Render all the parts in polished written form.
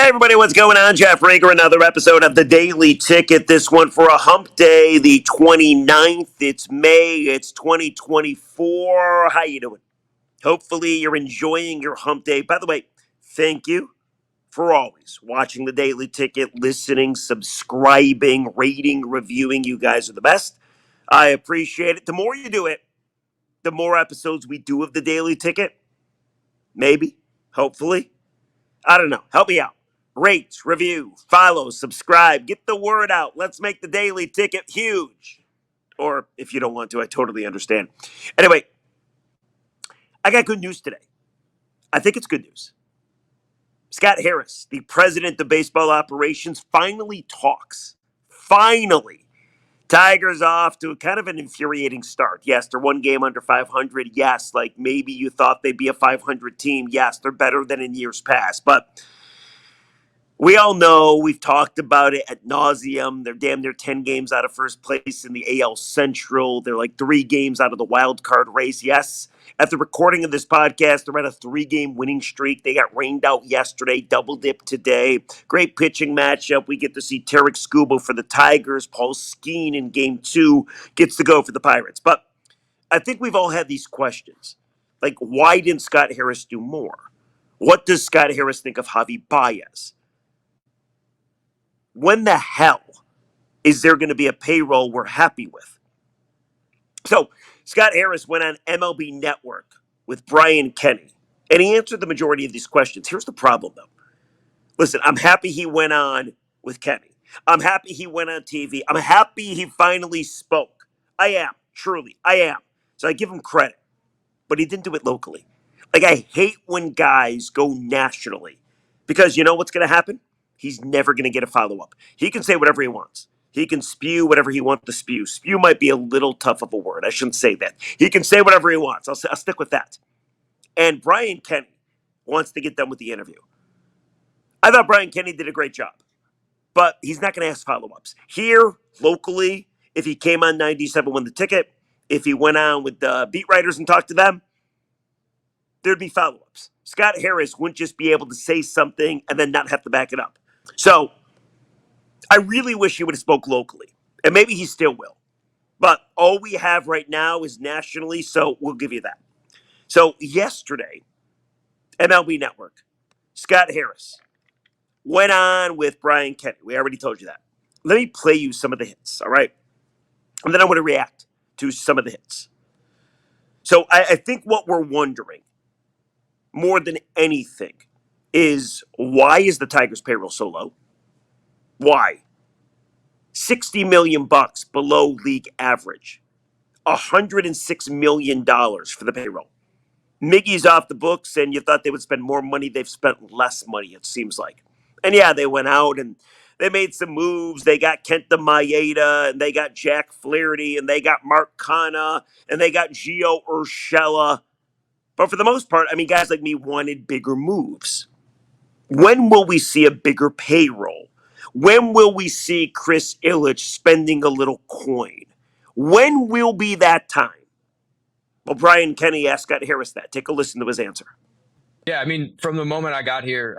Hey everybody, what's going on? Jeff Rager, another episode of the Daily Ticket. This one for a hump day, the 29th. It's May, it's 2024. How you doing? Hopefully you're enjoying your hump day. By the way, thank you for always watching the Daily Ticket, listening, subscribing, rating, reviewing. You guys are the best. I appreciate it. The more you do it, the more episodes we do of the Daily Ticket. Maybe, hopefully. I don't know. Help me out. Rate, review, follow, subscribe. Get the word out. Let's make the Daily Ticket huge. Or if you don't want to, I totally understand. Anyway, I got good news today. I think it's good news. Scott Harris, the president of baseball operations, finally talks. Finally. Tigers off to kind of an infuriating start. Yes, they're one game under 500. Yes, like maybe you thought they'd be a 500 team. Yes, they're better than in years past. But we all know, we've talked about it ad nauseum. They're damn near 10 games out of first place in the AL Central. They're like 3 games out of the wild card race. Yes, at the recording of this podcast, they're at a 3-game winning streak. They got rained out yesterday, double dip today. Great pitching matchup. We get to see Tarek Skubal for the Tigers. Paul Skeen in game 2 gets to go for the Pirates. But I think we've all had these questions. Like, why didn't Scott Harris do more? What does Scott Harris think of Javi Baez? When the hell is there going to be a payroll we're happy with? So Scott Harris went on MLB Network with Brian Kenny, and he answered the majority of these questions. Here's the problem, though. Listen, I'm happy he went on with Kenny. I'm happy he went on TV. I'm happy he finally spoke. I am, truly, I am. So I give him credit, but he didn't do it locally. Like, I hate when guys go nationally, because you know what's going to happen? He's never going to get a follow-up. He can say whatever he wants. He can spew whatever he wants to spew. Spew might be a little tough of a word. I shouldn't say that. He can say whatever he wants. I'll stick with that. And Brian Kenny wants to get done with the interview. I thought Brian Kenny did a great job, but he's not going to ask follow-ups. Here, locally, if he came on 97 Win the Ticket, if he went on with the beat writers and talked to them, there'd be follow-ups. Scott Harris wouldn't just be able to say something and then not have to back it up. So I really wish he would have spoke locally, and maybe he still will. But all we have right now is nationally, so we'll give you that. So yesterday, MLB Network, Scott Harris went on with Brian Kenny. We already told you that. Let me play you some of the hits, all right? And then I want to react to some of the hits. So I think what we're wondering more than anything is, why is the Tigers' payroll so low? Why? $60 million below league average. $106 million for the payroll. Miggy's off the books, and you thought they would spend more money. They've spent less money, it seems like. And yeah, they went out and they made some moves. They got Kenta Maeda, and they got Jack Flaherty, and they got Mark Canha, and they got Gio Urshela. But for the most part, I mean, guys like me wanted bigger moves. When will we see a bigger payroll? When will we see Chris Ilitch spending a little coin? When will be that time? Well, Brian Kenny asked Scott Harris that. Take a listen to his answer. Yeah, I mean, from the moment I got here,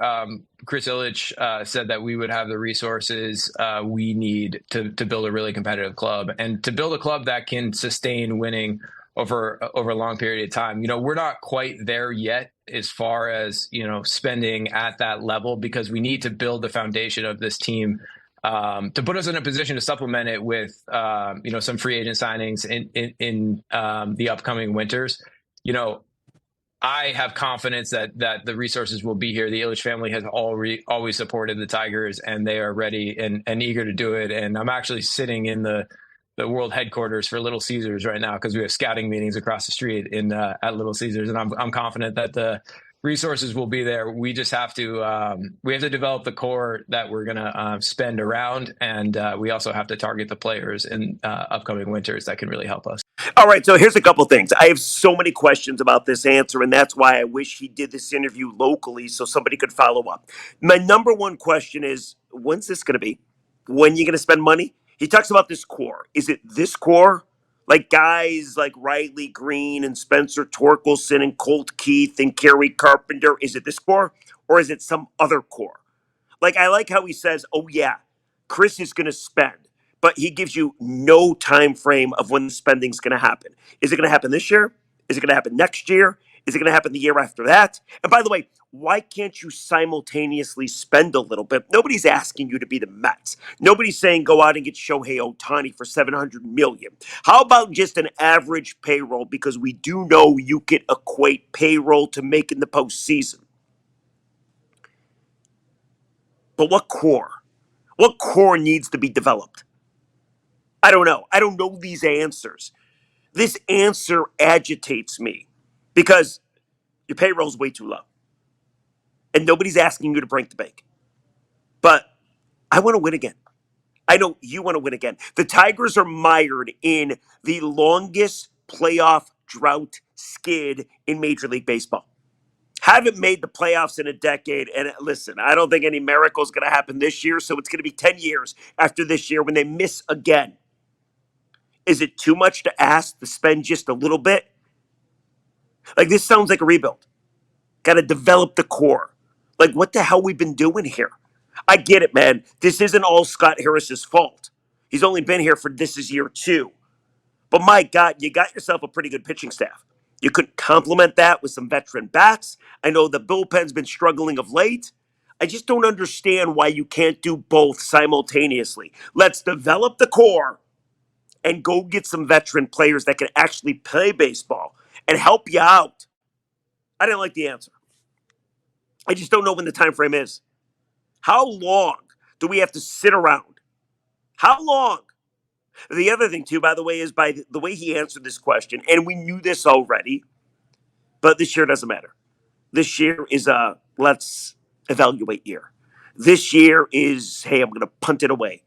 Chris Ilitch said that we would have the resources we need to build a really competitive club, and to build a club that can sustain winning over a long period of time. You know, we're not quite there yet as far as, you know, spending at that level, because we need to build the foundation of this team to put us in a position to supplement it with, you know, some free agent signings in the upcoming winters. You know, I have confidence that the resources will be here. The Ilitch family has always supported the Tigers, and they are ready and eager to do it. And I'm actually sitting in the world headquarters for Little Caesars right now, because we have scouting meetings across the street at Little Caesars, and I'm confident that the resources will be there. We just have to develop the core that we're going to spend around, and we also have to target the players in upcoming winters that can really help us. All right, so here's a couple things. I have so many questions about this answer, and that's why I wish he did this interview locally so somebody could follow up. My number one question is, when's this going to be? When are you going to spend money? He talks about this core. Is it this core? Like guys like Riley Green and Spencer Torkelson and Colt Keith and Kerry Carpenter. Is it this core, or is it some other core? Like, I like how he says, oh, yeah, Chris is going to spend, but he gives you no time frame of when the spending's going to happen. Is it going to happen this year? Is it going to happen next year? Is it going to happen the year after that? And by the way, why can't you simultaneously spend a little bit? Nobody's asking you to be the Mets. Nobody's saying go out and get Shohei Ohtani for 700 million. How about just an average payroll? Because we do know you can equate payroll to making the postseason. But what core? What core needs to be developed? I don't know. I don't know these answers. This answer agitates me because your payroll's way too low. And nobody's asking you to break the bank. But I want to win again. I know you want to win again. The Tigers are mired in the longest playoff drought skid in Major League Baseball. Haven't made the playoffs in a decade. And listen, I don't think any miracle is going to happen this year. So it's going to be 10 years after this year when they miss again. Is it too much to ask to spend just a little bit? Like, this sounds like a rebuild. Got to develop the core. Like, what the hell we been doing here? I get it, man. This isn't all Scott Harris's fault. He's only been here for this is year 2. But my God, you got yourself a pretty good pitching staff. You could complement that with some veteran bats. I know the bullpen's been struggling of late. I just don't understand why you can't do both simultaneously. Let's develop the core and go get some veteran players that can actually play baseball and help you out. I didn't like the answer. I just don't know when the time frame is. How long do we have to sit around? How long? The other thing, too, by the way, is by the way he answered this question, and we knew this already, but this year doesn't matter. This year is a let's evaluate year. This year is, hey, I'm going to punt it away.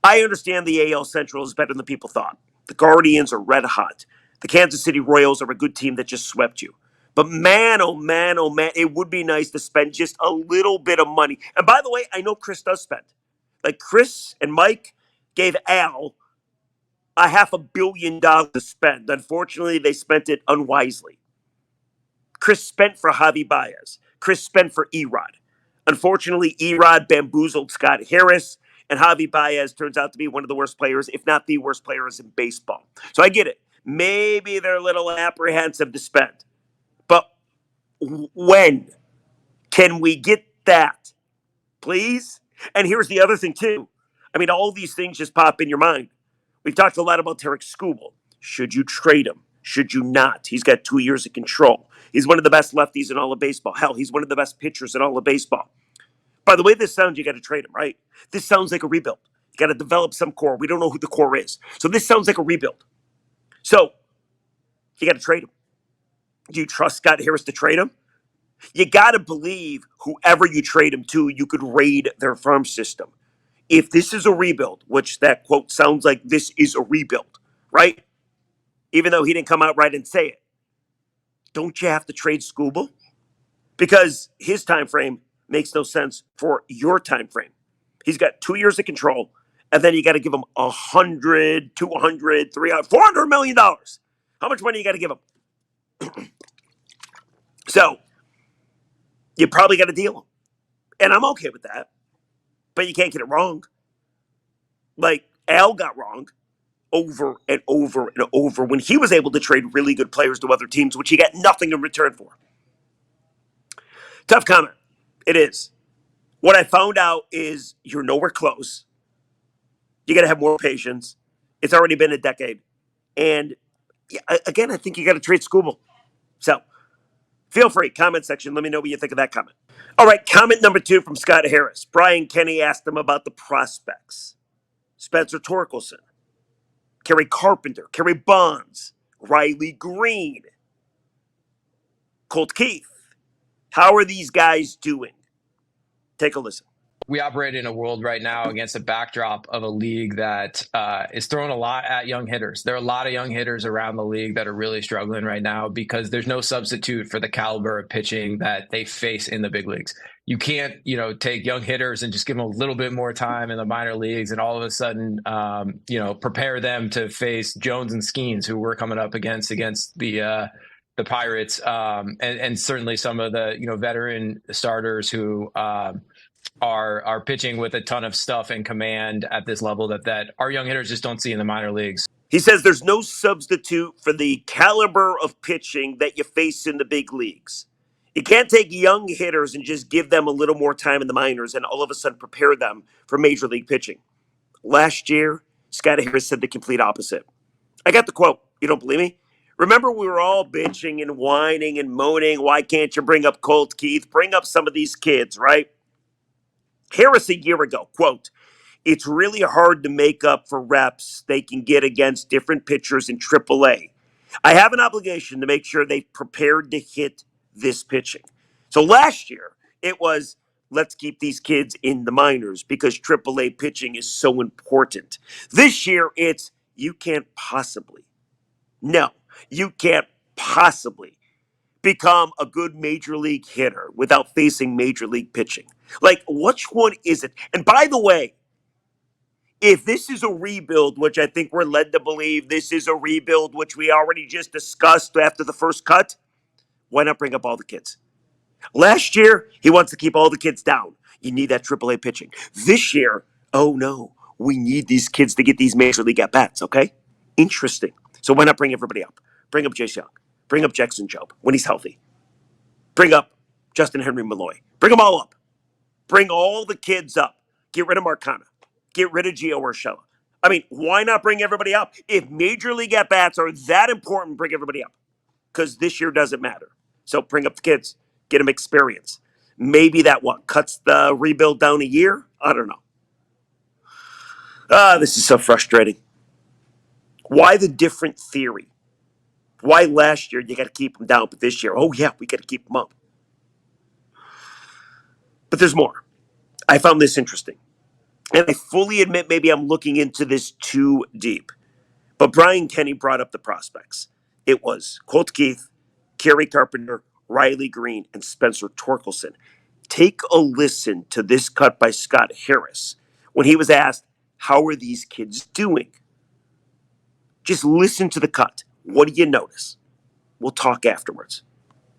I understand the AL Central is better than people thought. The Guardians are red hot. The Kansas City Royals are a good team that just swept you. But man, oh man, oh man, it would be nice to spend just a little bit of money. And by the way, I know Chris does spend. Like Chris and Mike gave Al a $500 million to spend. Unfortunately, they spent it unwisely. Chris spent for Javi Baez. Chris spent for Erod. Unfortunately, Erod bamboozled Scott Harris, and Javi Baez turns out to be one of the worst players, if not the worst players in baseball. So I get it. Maybe they're a little apprehensive to spend. But when can we get that? Please? And here's the other thing, too. I mean, all these things just pop in your mind. We've talked a lot about Tarek Skubal. Should you trade him? Should you not? He's got 2 years of control. He's one of the best lefties in all of baseball. Hell, he's one of the best pitchers in all of baseball. By the way this sounds, you got to trade him, right? This sounds like a rebuild. You got to develop some core. We don't know who the core is. So this sounds like a rebuild. So you got to trade him. Do you trust Scott Harris to trade him? You got to believe whoever you trade him to, you could raid their farm system. If this is a rebuild, which that quote sounds like this is a rebuild, right? Even though he didn't come out right and say it. Don't you have to trade Skubal? Because his time frame makes no sense for your time frame. He's got 2 years of control, and then you got to give him 100, 200, 300, $400 million. How much money you got to give him? So you probably got to deal him. And I'm okay with that. But you can't get it wrong. Like Al got wrong over and over and over when he was able to trade really good players to other teams, which he got nothing in return for. Tough comment. It is. What I found out is you're nowhere close. You got to have more patience. It's already been a decade. And yeah, again, I think you got to trade Skubal. So feel free, comment section. Let me know what you think of that comment. All right, comment number 2 from Scott Harris. Brian Kenny asked him about the prospects. Spencer Torkelson, Kerry Carpenter, Kerry Bonds, Riley Green, Colt Keith. How are these guys doing? Take a listen. We operate in a world right now against a backdrop of a league that is throwing a lot at young hitters. There are a lot of young hitters around the league that are really struggling right now because there's no substitute for the caliber of pitching that they face in the big leagues. You can't, take young hitters and just give them a little bit more time in the minor leagues and all of a sudden, prepare them to face Jones and Skeens, who we're coming up against the the Pirates, and certainly some of the veteran starters who are pitching with a ton of stuff and command at this level that our young hitters just don't see in the minor leagues. He says there's no substitute for the caliber of pitching that you face in the big leagues. You can't take young hitters and just give them a little more time in the minors and all of a sudden prepare them for major league pitching. Last year, Scott Harris said the complete opposite. I got the quote. You don't believe me? Remember, we were all bitching and whining and moaning. Why can't you bring up Colt Keith? Bring up some of these kids, right? Harris a year ago, quote, it's really hard to make up for reps they can get against different pitchers in AAA. I have an obligation to make sure they've prepared to hit this pitching. So last year, it was let's keep these kids in the minors because AAA pitching is so important. This year, it's you can't possibly. No, you can't possibly become a good major league hitter without facing major league pitching. Like, which one is it? And by the way, if this is a rebuild, which I think we're led to believe this is a rebuild, which we already just discussed after the first cut, why not bring up all the kids? Last year, he wants to keep all the kids down. You need that AAA pitching. This year, oh no, we need these kids to get these major league at bats, okay? Interesting. So why not bring everybody up? Bring up Jace Young. Bring up Jackson Jobe when he's healthy. Bring up Justin Henry Malloy. Bring them all up. Bring all the kids up. Get rid of Marcana. Get rid of Gio Urshela. I mean, why not bring everybody up? If major league at-bats are that important, bring everybody up. Because this year doesn't matter. So bring up the kids. Get them experience. Maybe that cuts the rebuild down a year? I don't know. This is so frustrating. Why the different theory? Why last year you got to keep them down, but this year, oh yeah, we got to keep them up. But there's more. I found this interesting. And I fully admit maybe I'm looking into this too deep. But Brian Kenny brought up the prospects. It was Colt Keith, Kerry Carpenter, Riley Green, and Spencer Torkelson. Take a listen to this cut by Scott Harris when he was asked, how are these kids doing? Just listen to the cut. What do you notice? We'll talk afterwards.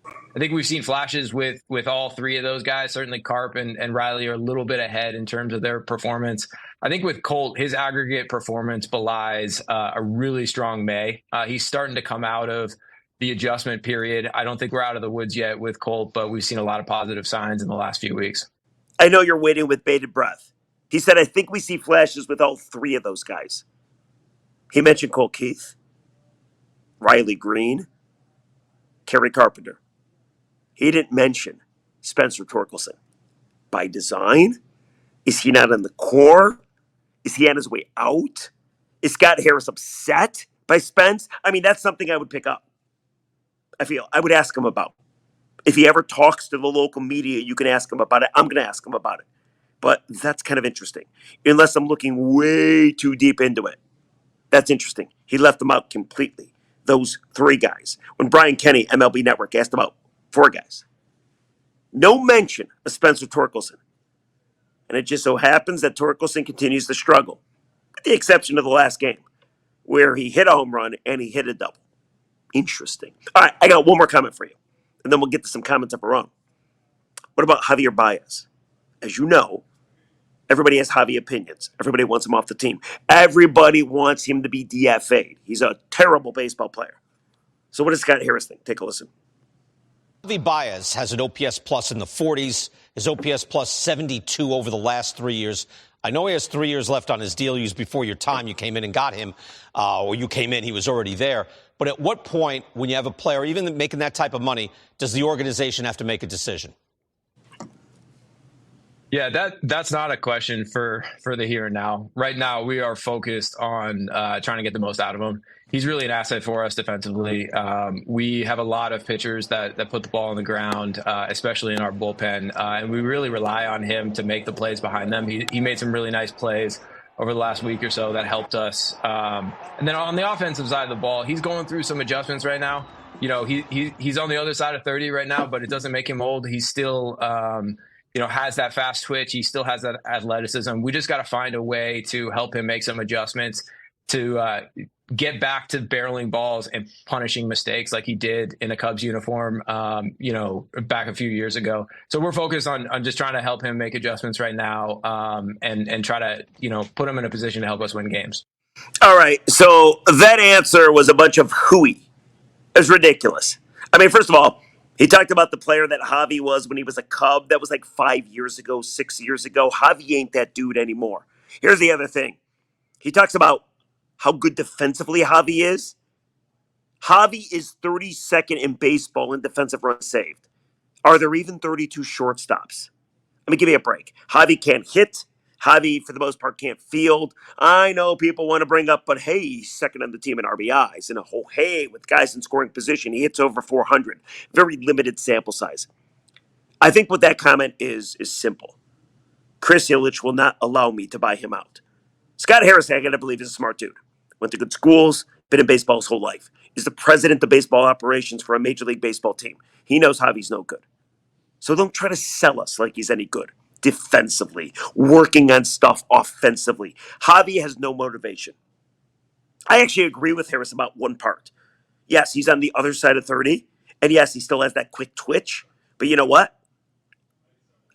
I think we've seen flashes with all three of those guys. Certainly Carp and Riley are a little bit ahead in terms of their performance. I think with Colt, his aggregate performance belies a really strong May. He's starting to come out of the adjustment period. I don't think we're out of the woods yet with Colt, but we've seen a lot of positive signs in the last few weeks. I know you're waiting with bated breath. He said, I think we see flashes with all three of those guys. He mentioned Colt Keith, Riley Green, Kerry Carpenter. He didn't mention Spencer Torkelson. By design? Is he not in the core? Is he on his way out? Is Scott Harris upset by Spence? I mean, that's something I would pick up. I would ask him about. If he ever talks to the local media, you can ask him about it. I'm going to ask him about it. But that's kind of interesting. Unless I'm looking way too deep into it. That's interesting. He left them out completely. Those three guys. When Brian Kenny, MLB Network, asked about four guys. No mention of Spencer Torkelson. And it just so happens that Torkelson continues to struggle. With the exception of the last game, where he hit a home run and he hit a double. Interesting. All right, I got one more comment for you. And then we'll get to some comments of our own. What about Javier Baez? As you know, everybody has Javi opinions. Everybody wants him off the team. Everybody wants him to be DFA'd. He's a terrible baseball player. So what does Scott Harris think? Take a listen. Javier Baez has an OPS plus in the 40s. His OPS plus 72 over the last 3 years. I know he has 3 years left on his deal. He was before your time. You came in and got him, or you came in, he was already there. But at what point, when you have a player, even making that type of money, does the organization have to make a decision? Yeah, that's not a question for the here and now. Right now, we are focused on trying to get the most out of him. He's really an asset for us defensively. We have a lot of pitchers that put the ball on the ground, especially in our bullpen, and we really rely on him to make the plays behind them. He made some really nice plays over the last week or so that helped us. And then on the offensive side of the ball, he's going through some adjustments right now. You know, he's on the other side of 30 right now, but it doesn't make him old. He's still has that fast twitch. He still has that athleticism. We just got to find a way to help him make some adjustments get back to barreling balls and punishing mistakes like he did in a Cubs uniform, back a few years ago. So we're focused on just trying to help him make adjustments right now, and try to, put him in a position to help us win games. All right. So that answer was a bunch of hooey. It was ridiculous. I mean, first of all, he talked about the player that Javy was when he was a Cub. That was like 5 years ago, 6 years ago. Javy ain't that dude anymore. Here's the other thing. He talks about how good defensively Javy is. Javy is 32nd in baseball in defensive runs saved. Are there even 32 shortstops? I mean, give me a break. Javy can't hit. Javy, for the most part, can't field. I know people want to bring up, but hey, he's second on the team in RBIs. And hey, with guys in scoring position, he hits over 400. Very limited sample size. I think what that comment is simple. Chris Ilitch will not allow me to buy him out. Scott Harris, I gotta believe, is a smart dude. Went to good schools, been in baseball his whole life. Is the president of baseball operations for a Major League Baseball team. He knows Javy's no good. So don't try to sell us like he's any good. Defensively, working on stuff offensively. Javy has no motivation. I actually agree with Harris about one part. Yes, he's on the other side of 30. And yes, he still has that quick twitch. But you know what?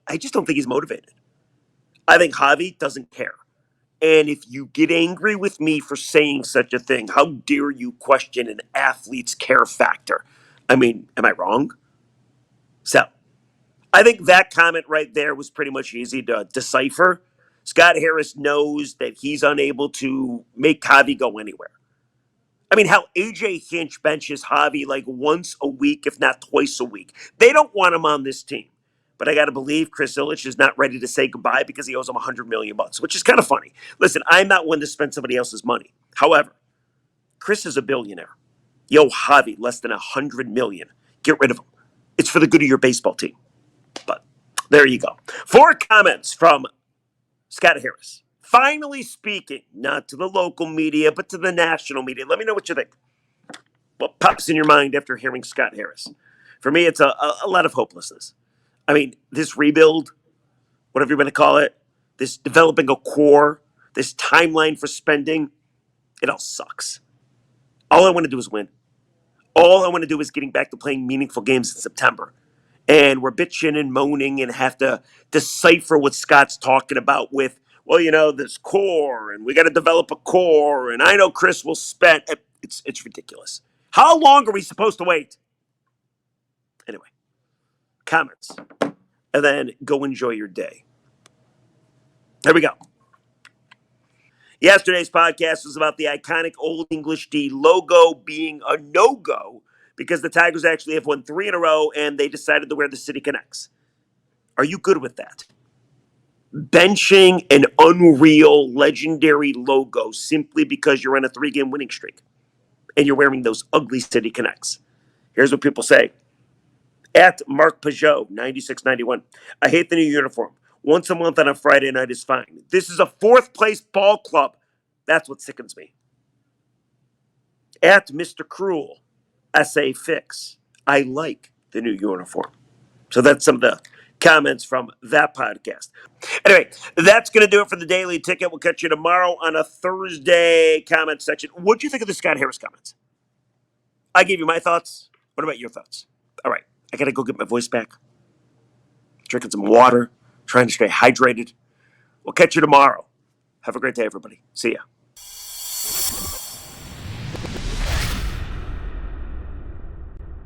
I just don't think he's motivated. I think Javy doesn't care. And if you get angry with me for saying such a thing, how dare you question an athlete's care factor? I mean, am I wrong? So, I think that comment right there was pretty much easy to decipher. Scott Harris knows that he's unable to make Javy go anywhere. I mean, how AJ Hinch benches Javy like once a week, if not twice a week. They don't want him on this team. But I got to believe Chris Ilitch is not ready to say goodbye because he owes him $100 million, which is kind of funny. Listen, I'm not one to spend somebody else's money. However, Chris is a billionaire. Yo, Javy, less than $100 million. Get rid of him. It's for the good of your baseball team. But there you go. 4 comments from Scott Harris. Finally speaking, not to the local media, but to the national media. Let me know what you think. What pops in your mind after hearing Scott Harris? For me, it's a lot of hopelessness. I mean, this rebuild, whatever you want to call it, this developing a core, this timeline for spending, it all sucks. All I want to do is win. All I want to do is getting back to playing meaningful games in September. And we're bitching and moaning and have to decipher what Scott's talking about with, well, this core, and we got to develop a core, and I know Chris will spend. It's ridiculous. How long are we supposed to wait? Anyway, comments. And then go enjoy your day. There we go. Yesterday's podcast was about the iconic Old English D logo being a no-go because the Tigers actually have won 3 in a row and they decided to wear the City Connects. Are you good with that? Benching an unreal, legendary logo simply because you're on a 3-game winning streak and you're wearing those ugly City Connects. Here's what people say. At Mark Peugeot, 9691. I hate the new uniform. Once a month on a Friday night is fine. This is a 4th place ball club. That's what sickens me. At Mr. Cruel, SA Fix. I like the new uniform. So that's some of the comments from that podcast. Anyway, that's going to do it for the Daily Ticket. We'll catch you tomorrow on a Thursday comment section. What'd you think of the Scott Harris comments? I gave you my thoughts. What about your thoughts? All right, I got to go get my voice back. Drinking some water, trying to stay hydrated. We'll catch you tomorrow. Have a great day, everybody. See ya.